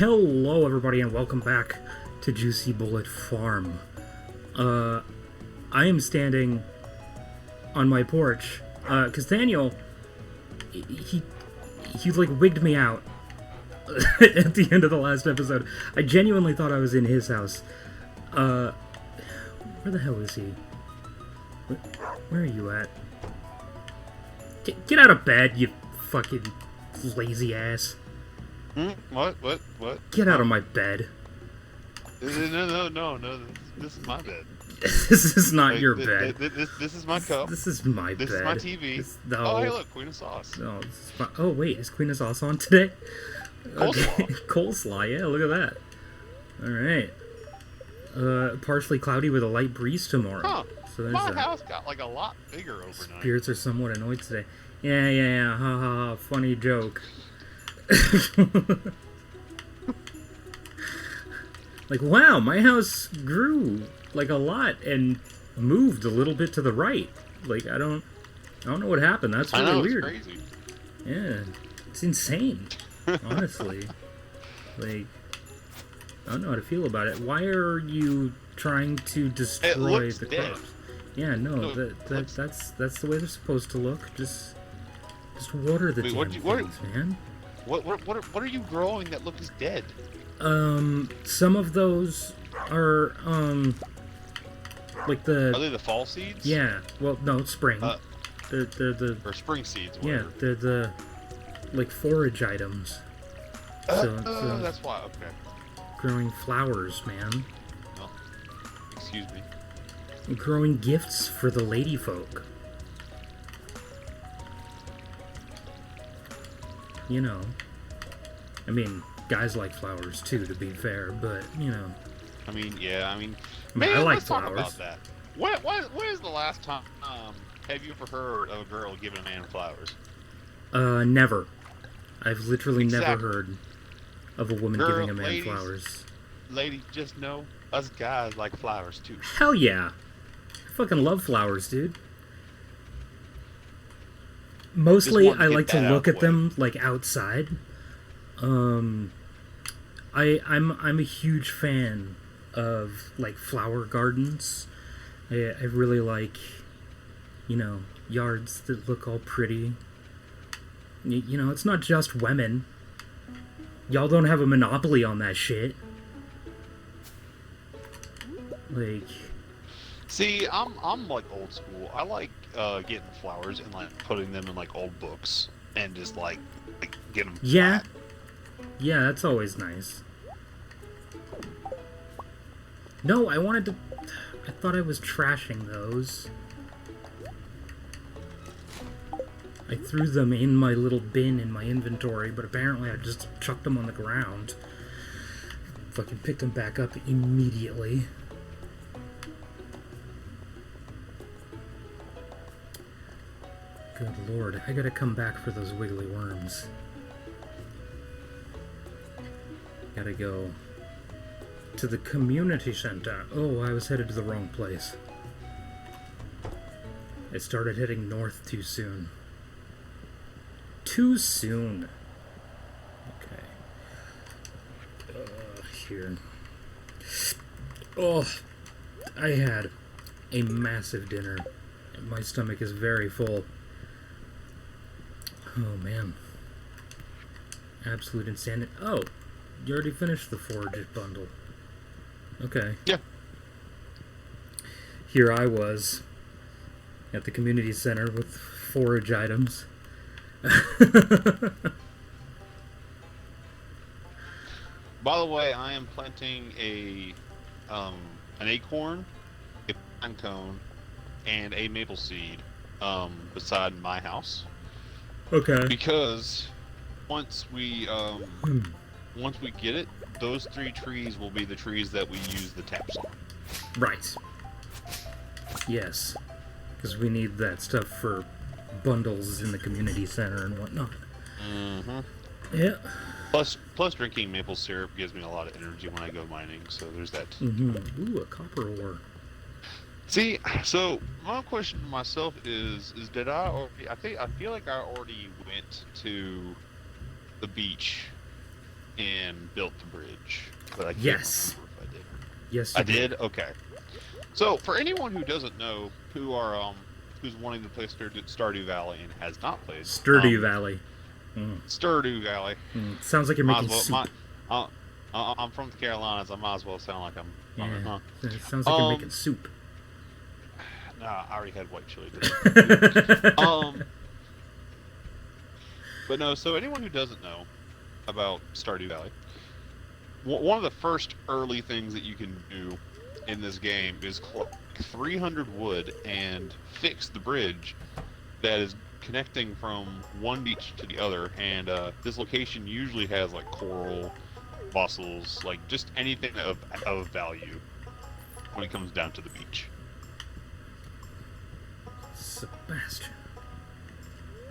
Hello, everybody, and welcome back to JuicyBullet Farm. I am standing on my porch, because Daniel, he like wigged me out at the end of the last episode. I genuinely thought I was in his house. Where the hell is he? Where are you at? Get out of bed, you fucking lazy ass. What? Get out of my bed. No. This is my bed. This is not your bed. This is my cup. This is my bed. This is my TV. No. Oh, hey, look, Queen of Sauce. No, oh, wait, is Queen of Sauce on today? Coleslaw. Okay. Coleslaw, yeah, look at that. Alright. Partially cloudy with a light breeze tomorrow. Huh. So there's My that. house got like a lot bigger overnight. Spirits are somewhat annoyed today. Yeah, ha ha ha, funny joke. Like, wow, my house grew like a lot and moved a little bit to the right. Like, I don't know what happened. That's really I know, weird. It's crazy. Yeah, it's insane. Honestly, like, I don't know how to feel about it. Why are you trying to destroy the dead. crops? Yeah, no, that's the way they're supposed to look. Just water the damn things, man. What are you growing that looks dead? Some of those are like the. Are they the fall seeds? Yeah. Well, no, it's spring. They're the. Or spring seeds. Yeah, Whatever. they're the like forage items. So that's why. Okay. growing flowers, man. Oh, excuse me. Growing gifts for the lady folk. You know. I mean, guys like flowers too, to be fair, but, you know. I mean, yeah, I man, like let's talk flowers. about that. When is the last time have you ever heard of a girl giving a man flowers? Never. I've literally never Exactly. heard of a woman Girl, giving a man ladies. flowers. Ladies, just know us guys like flowers too. Hell yeah. I fucking love flowers, dude. Mostly, Just wanted I to get like to that out look of at the way. them, like, outside. I'm a huge fan of, like, flower gardens. I really like, you know, yards that look all pretty. You know, it's not just women. Y'all don't have a monopoly on that shit. Like, See, I'm like old school. I like getting flowers and like putting them in like old books and just like get them. yeah. Yeah, that's always nice. No, I thought I was trashing those. I threw them in my little bin in my inventory, but apparently I just chucked them on the ground. Fucking picked them back up immediately. Good lord, I gotta come back for those wiggly worms. Gotta go to the community center. Oh, I was headed to the wrong place. I started heading north too soon. Too soon. Okay. Here. Oh, I had a massive dinner. And my stomach is very full. Oh, man. Absolute insanity. Oh, you already finished the forage bundle. Okay. Yeah. Here I was at the community center with forage items. By the way, I am planting an acorn, a pine cone, and a maple seed beside my house Okay. because once we get it, those 3 trees will be the trees that we use the taps on. Right. Yes. Because we need that stuff for bundles in the community center and whatnot. Mm-hmm. Yeah. Plus, drinking maple syrup gives me a lot of energy when I go mining, so there's that. Mm-hmm. Ooh, a copper ore. See, so my question to myself is did I already? I feel like I already went to the beach and built the bridge, but I can't Yes. remember if I did. Yes, I you did. Okay. So for anyone who doesn't know, who's wanting to play Stardew Valley and has not played Stardew Valley. Stardew Valley, Sounds like you're might making as well. soup. I'm from the Carolinas. I might as well sound like I'm from it, Yeah. huh? It sounds like you're making soup. Nah, I already had white chili today. But no. So anyone who doesn't know about Stardew Valley, one of the first early things that you can do in this game is collect 300 wood and fix the bridge that is connecting from one beach to the other. And this location usually has like coral, fossils, like just anything of value when it comes down to the beach. Sebastian.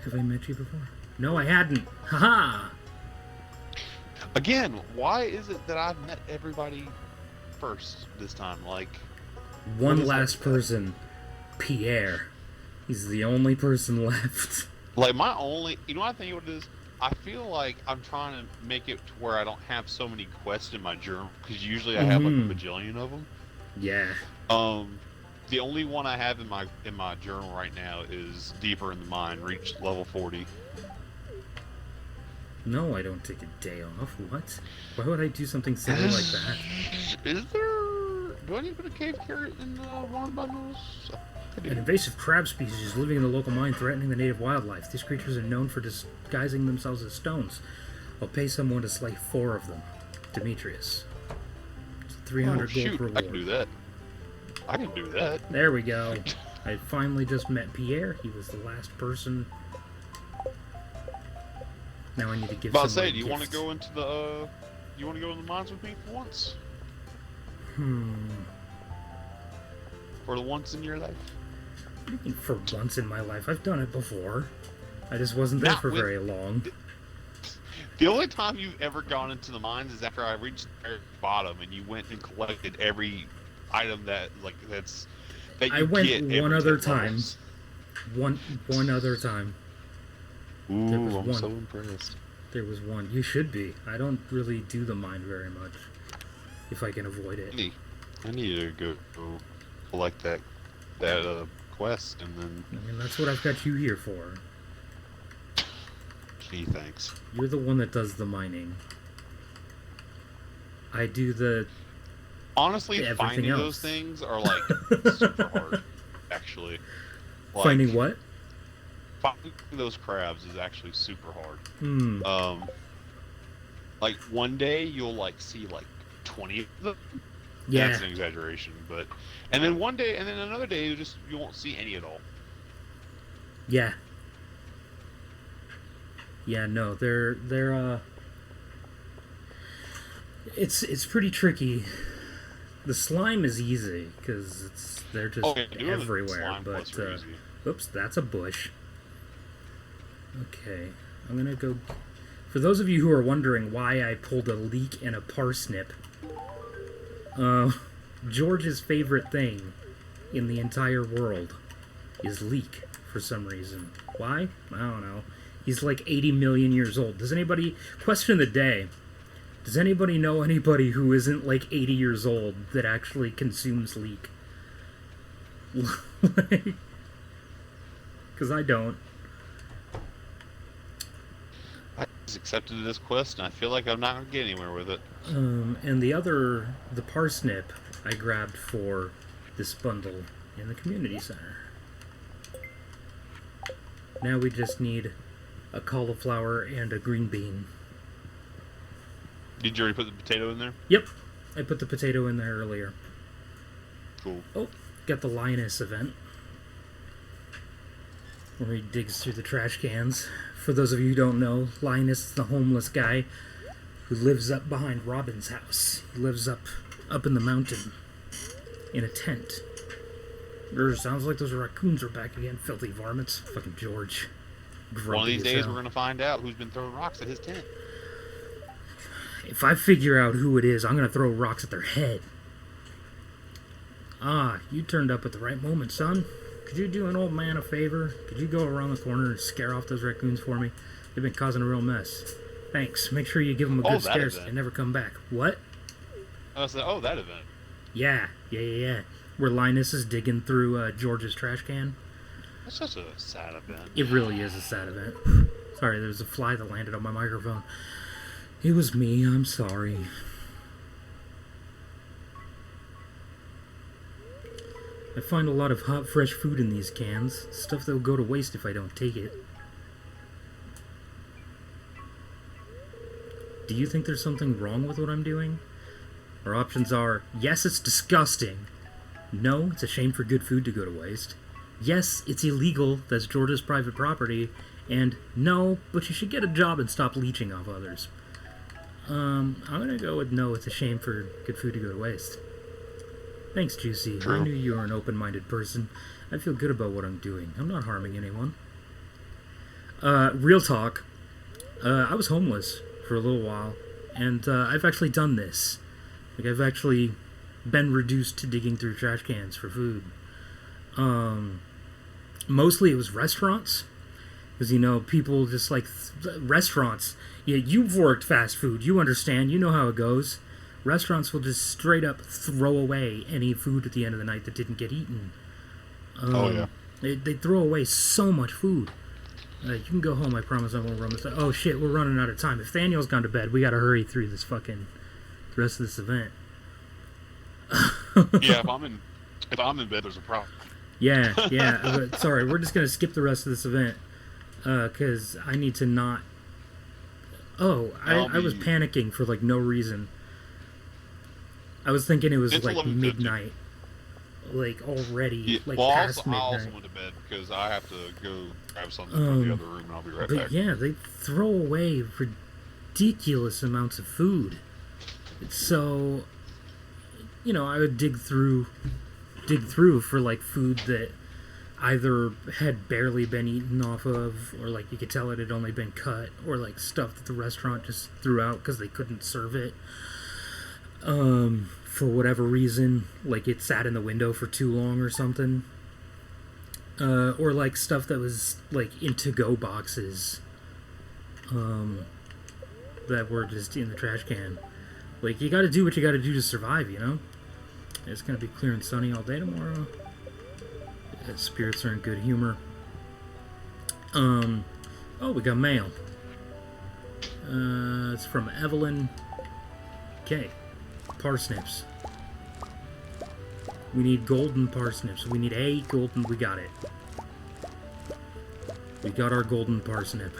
Have I met you before? No, I hadn't. Haha! Again, why is it that I've met everybody first this time? Like, One last person. Pierre. He's the only person left. like my only, you know what I think what it is? I feel like I'm trying to make it to where I don't have so many quests in my journal, because usually I have like a bajillion of them. Yeah. The only one I have in my journal right now is Deeper in the Mine, reached level 40. No, I don't take a day off. What? Why would I do something silly like that? Is there? Do I need to put a cave carrot in one of the bundles? An invasive crab species living in the local mine threatening the native wildlife. These creatures are known for disguising themselves as stones. I'll pay someone to slay 4 of them. Demetrius. It's a 300 gold reward. I can do that. I can do that. There we go. I finally just met Pierre. He was the last person. Now I need to give. But I'll say, do you want to go into the? You want to go in the mines with me for once? For the once in your life. What do you mean for once in my life? I've done it before. I just wasn't there for very long. The only time you've ever gone into the mines is after I reached the very bottom and you went and collected every item that you I went get one other 10 time. levels. One other time. Ooh, I'm so impressed. There was one. You should be. I don't really do the mine very much, if I can avoid it. I need to go collect that quest, and then. I mean, that's what I've got you here for. Gee, thanks. You're the one that does the mining. I do the. Honestly, finding else. those things are like super hard. Actually, like, Finding what? Finding those crabs is actually super hard. Like one day you'll like see like 20 of them. Yeah. That's an exaggeration, but and then one day and then another day you won't see any at all. Yeah. Yeah, no, they're it's pretty tricky. The slime is easy because they're just everywhere, but oops, that's a bush. Okay, I'm gonna go. For those of you who are wondering why I pulled a leek and a parsnip, George's favorite thing in the entire world is leek for some reason. Why? I don't know. He's like 80 million years old. Does anybody... Question of the day. Does anybody know anybody who isn't like 80 years old that actually consumes leek? Because I don't. I just accepted this quest, and I feel like I'm not going to get anywhere with it. And the parsnip, I grabbed for this bundle in the community center. Now we just need a cauliflower and a green bean. Did you already put the potato in there? Yep, I put the potato in there earlier. Cool. Oh, got the Linus event, where he digs through the trash cans. For those of you who don't know, Linus is the homeless guy who lives up behind Robin's house. He lives up in the mountain in a tent. Sounds like those raccoons are back again, filthy varmints. Fucking George. One of these days we're going to find out who's been throwing rocks at his tent. If I figure out who it is, I'm going to throw rocks at their head. Ah, you turned up at the right moment, son. Could you do an old man a favor? Could you go around the corner and scare off those raccoons for me? They've been causing a real mess. Thanks. Make sure you give them a Oh, good that scare event. so they never come back. What? I was like, oh, that event. Yeah. Where Linus is digging through George's trash can. That's such a sad event. It really is a sad event. Sorry, there was a fly that landed on my microphone. It was me. I'm sorry. I find a lot of hot, fresh food in these cans. Stuff that will go to waste if I don't take it. Do you think there's something wrong with what I'm doing? Our options are, yes, it's disgusting. No, it's a shame for good food to go to waste. Yes, it's illegal, that's George's private property. And no, but you should get a job and stop leeching off others. I'm gonna go with no, it's a shame for good food to go to waste. Thanks, Juicy. True. I knew you were an open-minded person. I feel good about what I'm doing. I'm not harming anyone. Real talk. I was homeless for a little while, and I've actually done this. Like, I've actually been reduced to digging through trash cans for food. Mostly it was restaurants. Because, you know, people just like... restaurants. Yeah, you've worked fast food. You understand. You know how it goes. Restaurants will just straight up throw away any food at the end of the night that didn't get eaten. Oh, yeah. They throw away so much food. You can go home, I promise I won't run this. Oh shit, we're running out of time. If Daniel's gone to bed, we gotta hurry through this fucking... the rest of this event. Yeah, if I'm in bed, there's a problem. Yeah. Sorry, we're just gonna skip the rest of this event. Because I need to not... Oh, I was panicking for, like, no reason. I was thinking it was, It's like, 11:50. midnight. Like, already. Yeah, Like, well, I past also midnight. went to bed because I have to go grab something from the other room, and I'll be right But back. yeah, they throw away ridiculous amounts of food. So, you know, I would dig through for, like, food that either had barely been eaten off of, or, like, you could tell it had only been cut, or, like, stuff that the restaurant just threw out because they couldn't serve it. For whatever reason, like, it sat in the window for too long or something. Or, like, stuff that was, like, in to-go boxes, that were just in the trash can. Like, you gotta do what you gotta do to survive, you know? It's gonna be clear and sunny all day tomorrow. Spirits are in good humor. Oh, we got mail. It's from Evelyn. Okay. Parsnips. We need golden parsnips. We need a golden... We got it. We got our golden parsnip.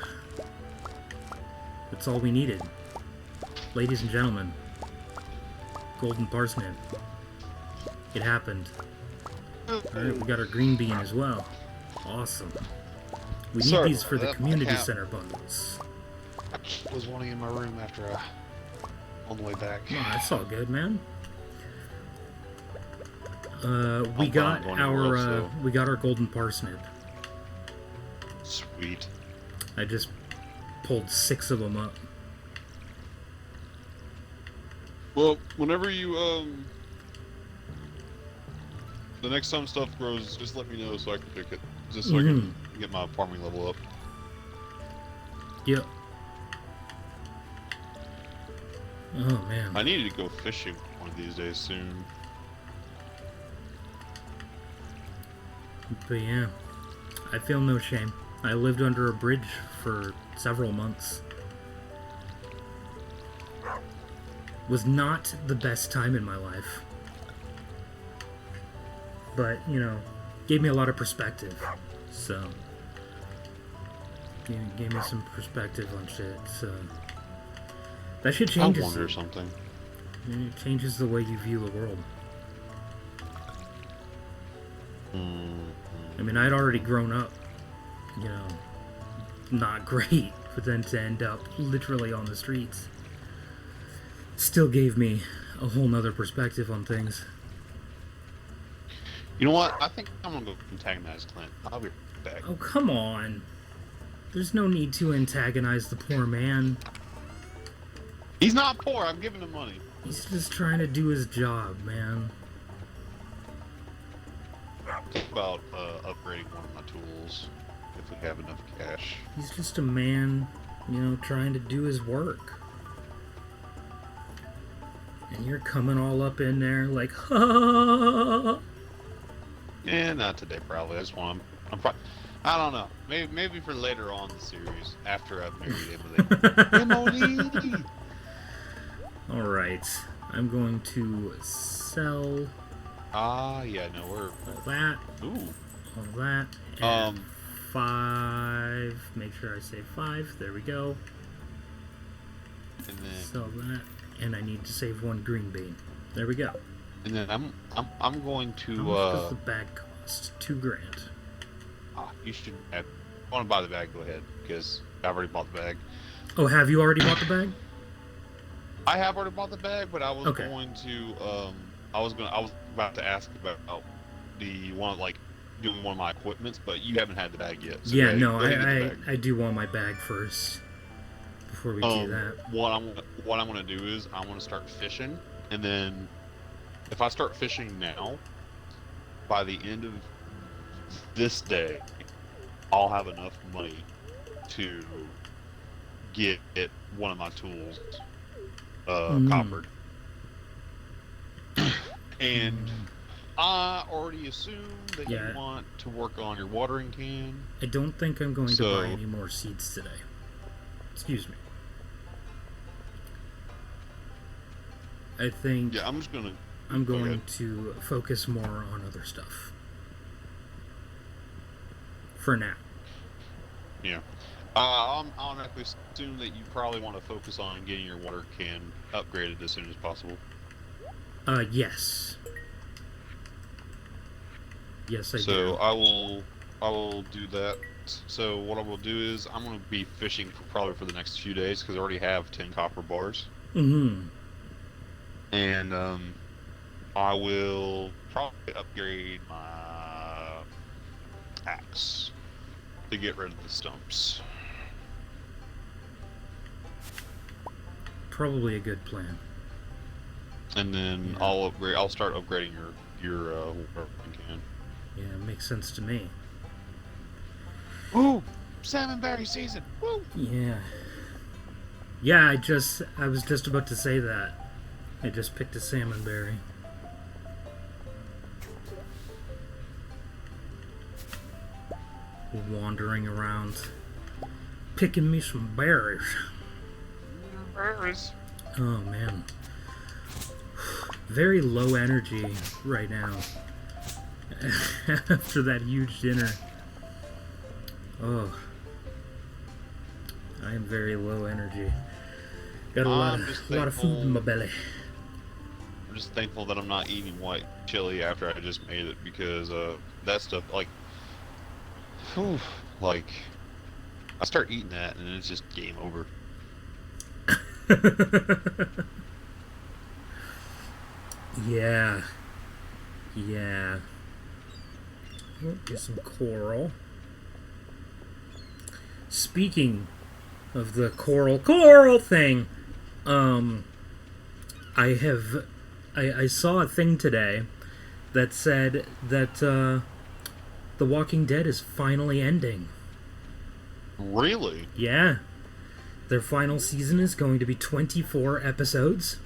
That's all we needed. Ladies and gentlemen. Golden parsnip. It happened. Alright, we got our green bean as well. Awesome. We need these for the community center bundles. I was wanting in my room after on the way back. Oh, that's all good, man. We got our golden parsnip. Sweet. I just pulled 6 of them up. Well, whenever you the next time stuff grows, just let me know so I can pick it. Just so I can get my farming level up. Yep. Oh, man. I need to go fishing one of these days soon. But yeah, I feel no shame. I lived under a bridge for several months. Was not the best time in my life. But, you know, gave me a lot of perspective. So, gave me some perspective on shit. So, that shit changes. I wonder something. It changes the way you view the world. I mean, I'd already grown up, you know, not great, but then to end up literally on the streets still gave me a whole nother perspective on things. You know what? I think I'm gonna go antagonize Clint. I'll be right back. Oh, come on. There's no need to antagonize the poor man. He's not poor. I'm giving him money. He's just trying to do his job, man. Think about upgrading one of my tools if we have enough cash. He's just a man trying to do his work. And you're coming all up in there like, ha. Yeah, not today, probably. I just want. I don't know. Maybe for later on in the series, after I've married Emily. Emily. All right, I'm going to sell. Yeah, no, we're all that. Ooh. All that. And 5. Make sure I say 5. There we go. And then sell that, and I need to save 1 green bean. There we go. And then I'm going to. How much does the bag cost? $2,000. You should. If you want to buy the bag? Go ahead, because I've already bought the bag. Oh, have you already bought the bag? I have already bought the bag, but I was okay. going to. I was about to ask about the one doing one of my equipments, but you haven't had the bag yet. So yeah, no, I do want my bag first before we do that. What I'm going to do is I want to start fishing, and then if I start fishing now, by the end of this day, I'll have enough money to get one of my tools coppered. And I already assume that you want to work on your watering can. I don't think I'm going to buy any more seeds today. Excuse me. I think I'm going to focus more on other stuff. For now. Yeah. I'll automatically assume that you probably want to focus on getting your water can upgraded as soon as possible. Yes. Yes, I do. So I will do that. So what I will do is I'm going to be fishing probably for the next few days because I already have 10 copper bars. Mm-hmm. And I will probably upgrade my axe to get rid of the stumps. Probably a good plan. And then I'll start upgrading your working can. Yeah, it makes sense to me. Ooh, salmonberry season. Woo! Yeah. Yeah, I was just about to say that. I just picked a salmonberry. Wandering around, picking me some berries. Berries. Oh man, very low energy right now. After that huge dinner. Oh, I am very low energy. Got a lot of food in my belly. I'm just thankful that I'm not eating white chili after I just made it because that stuff I start eating that and it's just game over. Yeah. Get some coral. Speaking of the coral thing, I saw a thing today that said that The Walking Dead is finally ending. Really? Yeah. Their final season is going to be 24 episodes.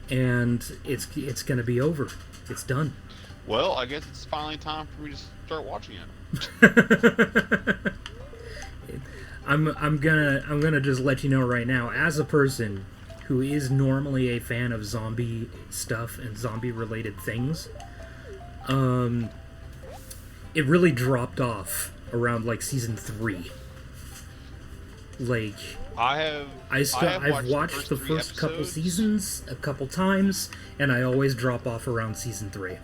And it's going to be over. It's done. Well, I guess it's finally time for me to start watching it. I'm gonna just let you know right now, as a person who is normally a fan of zombie stuff and zombie related things, it really dropped off around season 3. I've watched the first couple seasons a couple times, and I always drop off around season 3.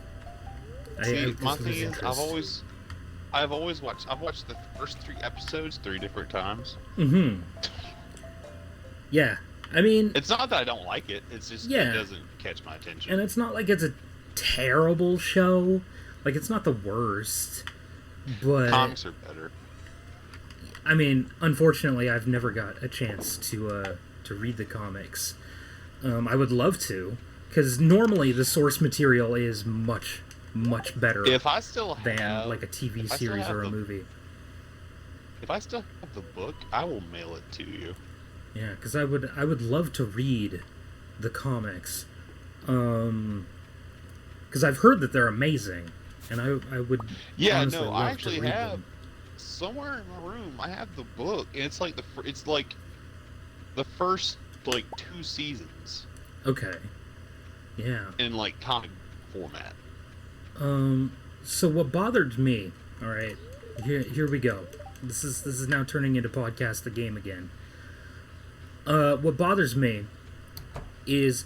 My thing is, I've watched the first 3 episodes 3 different times. Mm-hmm. Yeah, I mean, it's not that I don't like it. It's just it doesn't catch my attention. And it's not like it's a terrible show. It's not the worst, but comics are better. I mean, unfortunately, I've never got a chance to read the comics. I would love to, because normally the source material is much better if I still than have, a TV series or a movie. If I still have the book, I will mail it to you. Yeah, because I would love to read the comics, because I've heard that they're amazing, and I would Yeah, honestly no, I love to actually read have them. somewhere in my room. I have the book, and it's like it's like the first like 2 seasons Okay, yeah. in like comic format. So what bothered me? All right, here we go. This is now turning into podcast the game again. What bothers me is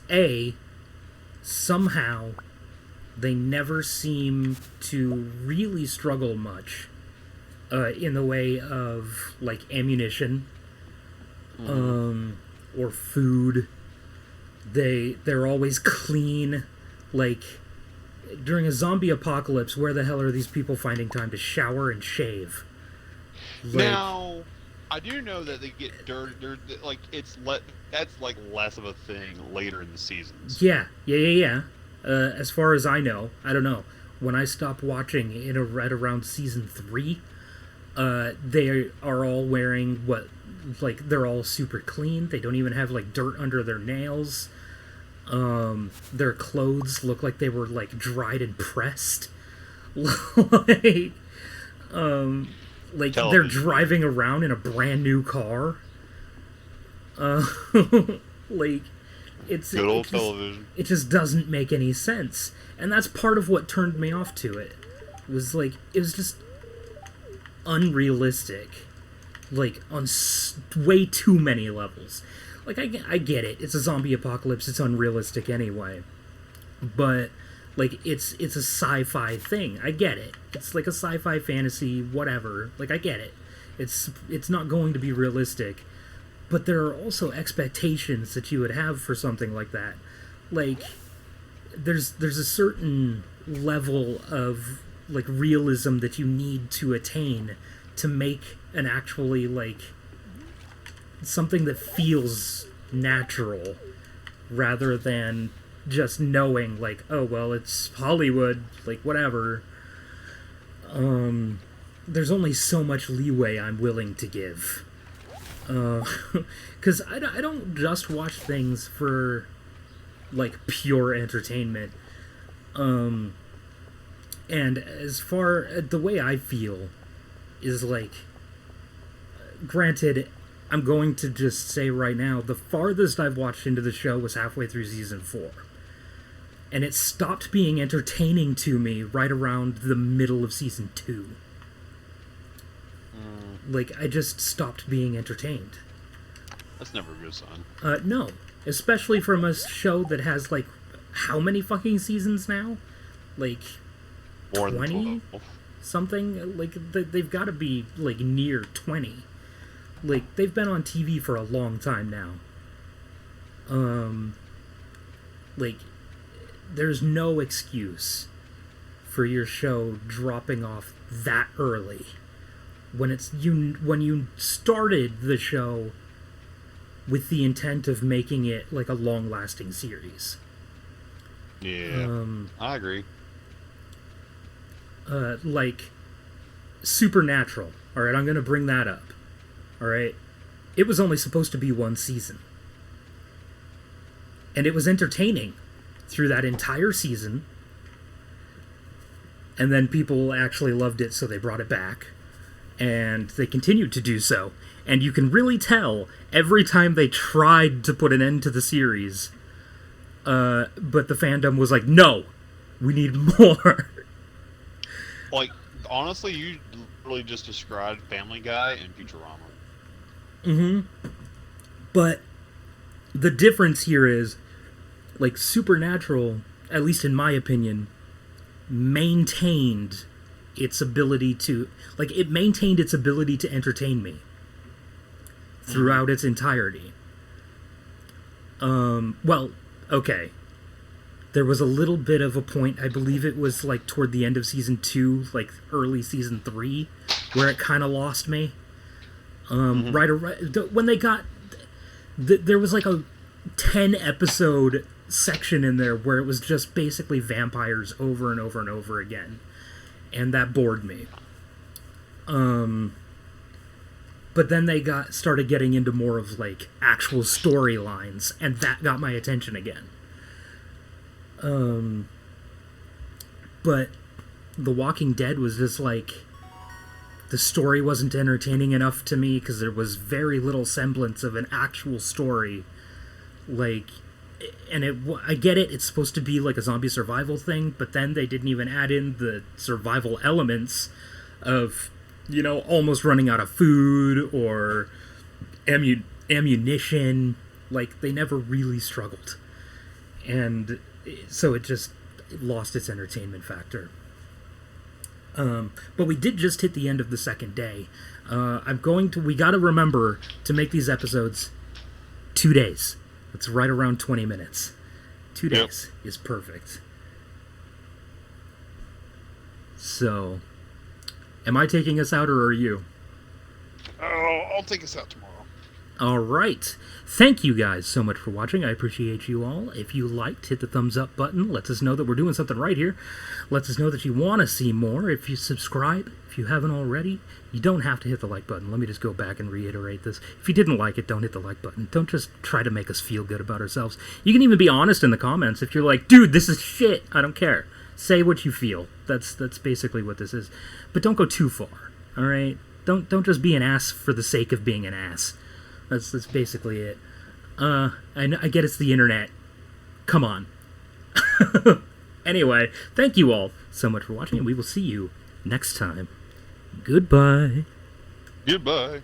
somehow they never seem to really struggle much in the way of like ammunition or food. They're always clean. Like during a zombie apocalypse, where the hell are these people finding time to shower and shave? Like, Now, I do know that they get dirty. Like that's like less of a thing later in the seasons. yeah. As far as I know, I don't know. When I stopped watching right around season 3, they are all wearing they're all super clean. They don't even have like dirt under their nails. Their clothes look like they were like dried and pressed. like, like they're Television. driving around in a brand new car. Like Good old television. it just doesn't make any sense, and that's part of what turned me off to it. It was just unrealistic, like on way too many levels. Like I get it, it's a zombie apocalypse, it's unrealistic anyway, but like it's a sci-fi thing. I get it. It's like a sci-fi fantasy, whatever. Like I get it. It's not going to be realistic, but there are also expectations that you would have for something like that. Like there's a certain level of like realism that you need to attain to make an actually like something that feels natural rather than just knowing like, oh well, it's Hollywood, like whatever. There's only so much leeway I'm willing to give, because I don't just watch things for like pure entertainment. And as far the way I feel is like, granted, I'm going to just say right now, the farthest I've watched into the show was halfway through season 4. And it stopped being entertaining to me right around the middle of season 2. Like, I just stopped being entertained. That's never a good sign. No. Especially from a show that has, like, how many fucking seasons now? Like, More 20? than 12. Something? Like, they've got to be, like, near 20. Like, they've been on TV for a long time now. Like, there's no excuse for your show dropping off that early. When you started the show with the intent of making it like a long-lasting series. Yeah, I agree. Like Supernatural. All right, I'm going to bring that up. All right, it was only supposed to be 1 season, and it was entertaining through that entire season. And then people actually loved it, so they brought it back, and they continued to do so. And you can really tell every time they tried to put an end to the series, but the fandom was like, "No, we need more." Like, honestly, you literally just described Family Guy and Futurama. But the difference here is, like, Supernatural, at least in my opinion, maintained its ability to entertain me throughout its entirety. Well, okay. There was a little bit of a point, I believe it was like toward the end of season 2, like early season 3, where it kind of lost me. Right when they got, there was like a 10 episode section in there where it was just basically vampires over and over and over again, and that bored me. But then they started getting into more of like actual storylines, and that got my attention again. But The Walking Dead was just like, the story wasn't entertaining enough to me because there was very little semblance of an actual story. Like, and I get it, it's supposed to be like a zombie survival thing, but then they didn't even add in the survival elements of, you know, almost running out of food or ammunition. Like, they never really struggled. And so it just lost its entertainment factor. But we did just hit the end of the second day. We gotta remember to make these episodes 2 days. That's right around 20 minutes. 2 days is perfect. So, am I taking us out or are you? Oh, I'll take us out tomorrow. All right. Thank you guys so much for watching. I appreciate you all. If you liked, hit the thumbs up button. Lets us know that we're doing something right here. Lets us know that you want to see more. If you subscribe, if you haven't already, you don't have to hit the like button. Let me just go back and reiterate this. If you didn't like it, don't hit the like button. Don't just try to make us feel good about ourselves. You can even be honest in the comments. If you're like, dude, this is shit, I don't care. Say what you feel. That's basically what this is. But don't go too far, all right? Don't just be an ass for the sake of being an ass. That's basically it. I get it's the internet. Come on. Anyway, thank you all so much for watching, and we will see you next time. Goodbye. Goodbye.